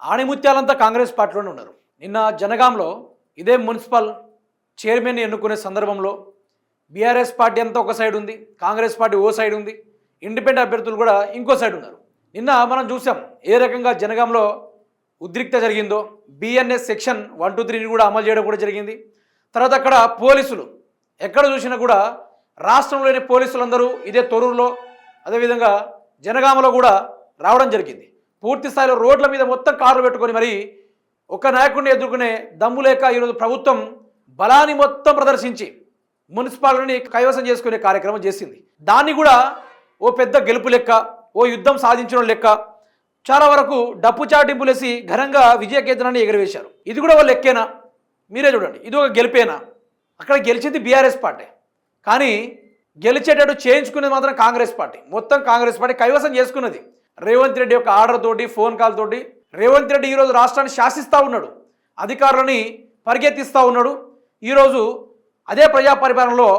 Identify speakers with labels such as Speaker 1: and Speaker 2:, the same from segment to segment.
Speaker 1: ఆణిముత్యాలంతా కాంగ్రెస్ పార్టీలోనే ఉన్నారు. నిన్న జనగాంలో ఇదే మున్సిపల్ చైర్మన్ ఎన్నుకునే సందర్భంలో బీఆర్ఎస్ పార్టీ అంతా ఒక సైడ్ ఉంది, కాంగ్రెస్ పార్టీ ఓ సైడ్ ఉంది, ఇండిపెండెంట్ అభ్యర్థులు కూడా ఇంకో సైడ్ ఉన్నారు. నిన్న మనం చూసాం ఏ రకంగా జనగాంలో ఉద్రిక్త జరిగిందో. బిఎన్ఎస్ సెక్షన్ 123ని కూడా అమలు చేయడం కూడా జరిగింది. తర్వాత అక్కడ పోలీసులు ఎక్కడ చూసినా కూడా రాష్ట్రంలోని పోలీసులందరూ ఇదే తొర్రూరులో అదేవిధంగా జనగామలో కూడా రావడం జరిగింది. పూర్తి స్థాయిలో రోడ్ల మీద మొత్తం కార్లు పెట్టుకొని మరి ఒక నాయకుడిని ఎదుర్కొనే దమ్ము లేక ఈరోజు ప్రభుత్వం బలాన్ని మొత్తం ప్రదర్శించి మున్సిపాలిటీని కైవసం చేసుకునే కార్యక్రమం చేసింది. దాన్ని కూడా ఓ పెద్ద గెలుపు లెక్క, ఓ యుద్ధం సాధించడం లెక్క చాలా వరకు డప్పు చాటింపులేసి ఘనంగా విజయకేతనాన్ని ఎగరవేశారు. ఇది కూడా వాళ్ళు లెక్కేనా? మీరే చూడండి, ఇది ఒక గెలిపేనా? అక్కడ గెలిచింది బీఆర్ఎస్ పార్టీ, కానీ గెలిచేటట్టు చేయించుకునేది మాత్రం కాంగ్రెస్ పార్టీ. మొత్తం కాంగ్రెస్ పార్టీ కైవసం చేసుకున్నది. రేవంత్ రెడ్డి యొక్క ఆర్డర్ తోటి, ఫోన్ కాల్ తోటి రేవంత్ రెడ్డి ఈరోజు రాష్ట్రాన్ని శాసిస్తూ ఉన్నాడు, అధికారులని పరిగెత్తిస్తూ ఉన్నాడు. ఈరోజు అదే ప్రజా పరిపాలనలో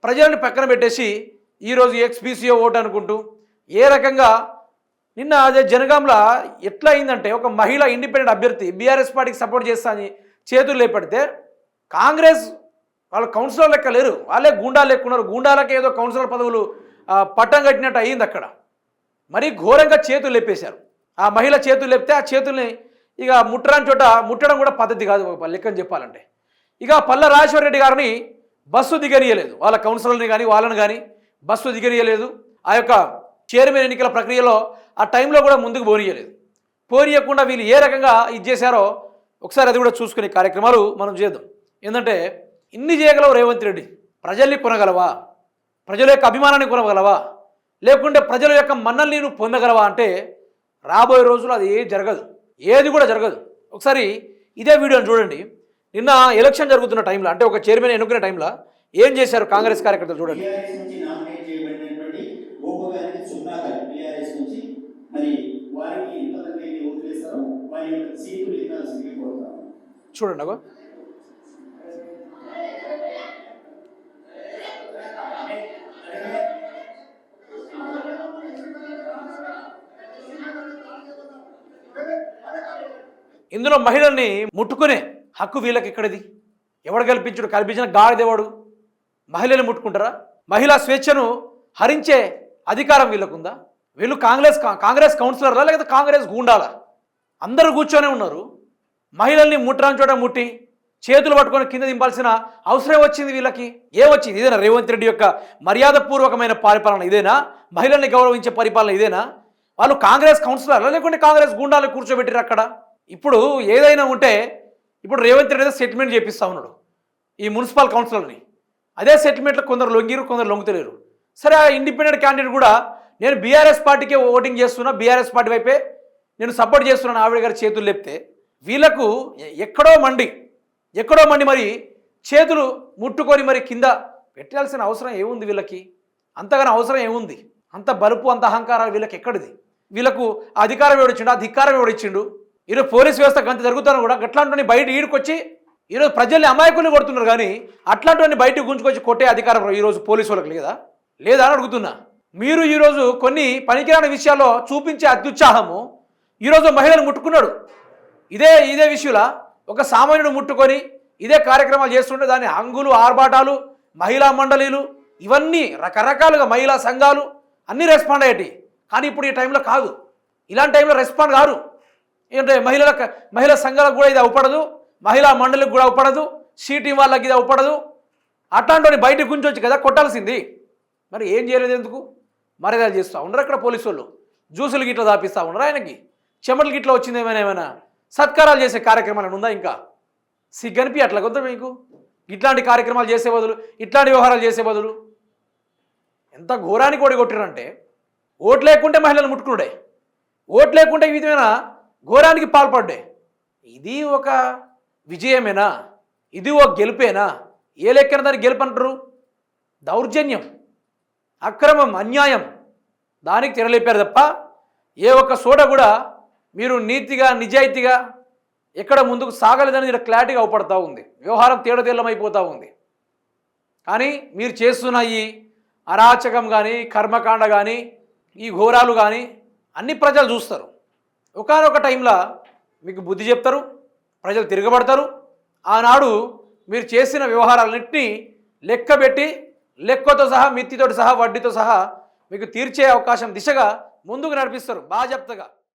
Speaker 1: ప్రజలను పక్కన పెట్టేసి ఈరోజు ఎక్స్బీసీఓ ఓటు అనుకుంటూ ఏ రకంగా నిన్న అదే జనగాంలో ఎట్లా అయిందంటే ఒక మహిళ ఇండిపెండెంట్ అభ్యర్థి బీఆర్ఎస్ పార్టీకి సపోర్ట్ చేస్తా అని చేతులు లేపెడితే కాంగ్రెస్ వాళ్ళు కౌన్సిలర్ లెక్క లేరు, వాళ్ళే గూండాలు లెక్కున్నారు. గూండాలకే ఏదో కౌన్సిలర్ పదవులు పట్టం కట్టినట్టు అయ్యింది. అక్కడ మరీ ఘోరంగా చేతులు లేపేశారు. ఆ మహిళ చేతులు లేపితే ఆ చేతుల్ని ఇక ముట్టరాని చోట ముట్టడం కూడా పద్ధతి కాదు లెక్కని చెప్పాలంటే. ఇక పల్ల రాజేశ్వర రెడ్డి గారిని బస్సు దిగనీయలేదు, వాళ్ళ కౌన్సిలర్ని కానీ వాళ్ళని కానీ బస్సు దిగనీయలేదు. ఆ యొక్క చైర్మన్ ఎన్నికల ప్రక్రియలో ఆ టైంలో కూడా ముందుకు పోనీయకుండా వీళ్ళు ఏ రకంగా ఇది చేశారో ఒకసారి అది కూడా చూసుకునే కార్యక్రమాలు మనం చేద్దాం. ఏంటంటే ఇన్ని చేయగలవు రేవంత్ రెడ్డి, ప్రజల్ని కొనగలవా? ప్రజల యొక్క అభిమానాన్ని కొనగలవా? లేకుంటే ప్రజల యొక్క మన్నల్ని నువ్వు పొందగలవా? అంటే రాబోయే రోజులు అది జరగదు, ఏది కూడా జరగదు. ఒకసారి ఇదే వీడియోని చూడండి. నిన్న ఎలక్షన్ జరుగుతున్న టైంలో, అంటే ఒక చైర్మన్ ఎన్నుకునే టైంలో ఏం చేశారు కాంగ్రెస్ కార్యకర్తలు చూడండి. చూడండి అగో ఇందులో మహిళల్ని ముట్టుకునే హక్కు వీళ్ళకి ఎక్కడిది? ఎవడు కల్పించిన గాడిదేవాడు? మహిళల్ని ముట్టుకుంటారా? మహిళా స్వేచ్ఛను హరించే అధికారం వీళ్ళకుందా? వీళ్ళు కాంగ్రెస్ కౌన్సిలర్లా లేకపోతే కాంగ్రెస్ గూండాలా? అందరూ కూర్చొనే ఉన్నారు. మహిళల్ని ముట్టరాని చోట ముట్టి చేతులు పట్టుకొని కింద దింపాల్సిన అవసరం వచ్చింది వీళ్ళకి. ఏమొచ్చింది? ఇదేనా రేవంత్ రెడ్డి యొక్క మర్యాదపూర్వకమైన పరిపాలన? ఇదేనా మహిళల్ని గౌరవించే పరిపాలన? ఇదేనా? వాళ్ళు కాంగ్రెస్ కౌన్సిలర్లా లేకుంటే కాంగ్రెస్ గూండాలు కూర్చోబెట్టిరు అక్కడ. ఇప్పుడు ఏదైనా ఉంటే ఇప్పుడు రేవంత్ రెడ్డి సెటిల్మెంట్ చేపిస్తూ ఉన్నాడు ఈ మున్సిపల్ కౌన్సిలర్ని. అదే సెటిల్మెంట్లో కొందరు లొంగిరు, కొందరు లొంగుతలేరు. సరే, ఆ ఇండిపెండెంట్ క్యాండిడేట్ కూడా నేను బీఆర్ఎస్ పార్టీకే ఓటింగ్ చేస్తున్నా, బీఆర్ఎస్ పార్టీ వైపే నేను సపోర్ట్ చేస్తున్నాను ఆవిడ గారి చేతులు లేపితే వీళ్ళకు ఎక్కడో మండి మరి చేతులు ముట్టుకొని మరి కింద పెట్టాల్సిన అవసరం ఏముంది వీళ్ళకి? అంతగానో అవసరం ఏముంది? అంత బలుపు, అంత అహంకారాలు వీళ్ళకి ఎక్కడిది? వీళ్ళకు అధికారం ఎవడిచ్చిండు? అధికారం ఎవడిచ్చిండు? ఈరోజు పోలీస్ వ్యవస్థ గంత జరుగుతాను కూడా అట్లాంటి బయట ఈడుకొచ్చి ఈరోజు ప్రజల్ని అమాయకుల్ని కొడుతున్నారు. కానీ అట్లాంటివన్నీ బయటకు గుంజుకొచ్చి కొట్టే అధికారం ఈరోజు పోలీసు వాళ్ళకి లేదా అని అడుగుతున్నా. మీరు ఈరోజు కొన్ని పనికిరాని విషయాల్లో చూపించే అత్యుత్సాహము ఈరోజు మహిళను ముట్టుకున్నాడు. ఇదే విషయంలో ఒక సామాన్యుడు ముట్టుకొని ఇదే కార్యక్రమాలు చేస్తుంటే దాని హంగులు, ఆర్భాటాలు, మహిళా మండలీలు ఇవన్నీ రకరకాలుగా మహిళా సంఘాలు అన్నీ రెస్పాండ్ అయ్యేటి. కానీ ఇప్పుడు ఈ టైంలో కాదు, ఇలాంటి టైంలో రెస్పాండ్ కారు. ఏంటంటే మహిళా సంఘాలకు కూడా ఇది అవపడదు, మహిళా మండలికి కూడా అవపడదు, సిటీ వాళ్ళకి ఇది అవపడదు. అట్లాంటి బయటకు గుంచొచ్చు కదా కొట్టాల్సింది. మరి ఏం చేయలేదు? ఎందుకు మర్యాదలు చేస్తూ ఉండరు అక్కడ పోలీసు వాళ్ళు? జ్యూసులు గిట్లా దాపిస్తూ ఉండరు ఆయనకి? చెమటలు గిట్లా వచ్చింది ఏమైనా సత్కారాలు చేసే కార్యక్రమాలు ఉందా? ఇంకా సిగ్గనిపి అట్లా కొంత మీకు ఇట్లాంటి కార్యక్రమాలు చేసే బదులు, ఇట్లాంటి వ్యవహారాలు చేసే బదులు ఎంత ఘోరానికి ఓడిగొట్టారంటే ఓటు లేకుంటే మహిళలు ముట్టుకున్నాడే, ఓటు లేకుంటే ఈ విధమైన ఘోరానికి పాల్పడ్డే. ఇది ఒక విజయమేనా? ఇది ఒక గెలుపేనా? ఏ లెక్కన దాన్ని గెలుపు అంటారు? దౌర్జన్యం, అక్రమం, అన్యాయం దానికి తెరలేపారు తప్ప ఏ ఒక్క చోట కూడా మీరు నీతిగా నిజాయితీగా ఎక్కడ ముందుకు సాగలేదని ఇక్కడ క్లారిటీగా అవపడతా ఉంది. వ్యవహారం తేడతెల్లమైపోతూ ఉంది. కానీ మీరు చేస్తున్న ఈ అరాచకం కానీ, కర్మకాండ కానీ, ఈ ఘోరాలు కానీ అన్ని ప్రజలు చూస్తారు. ఒకానొక టైంలో మీకు బుద్ధి చెప్తారు, ప్రజలు తిరగబడతారు. ఆనాడు మీరు చేసిన వ్యవహారాలన్నింటినీ లెక్కబెట్టి లెక్కతో సహా మిత్తితో సహా వడ్డీతో సహా మీకు తీర్చే అవకాశం దిశగా ముందుకు నడిపిస్తారు బాజాప్తగా.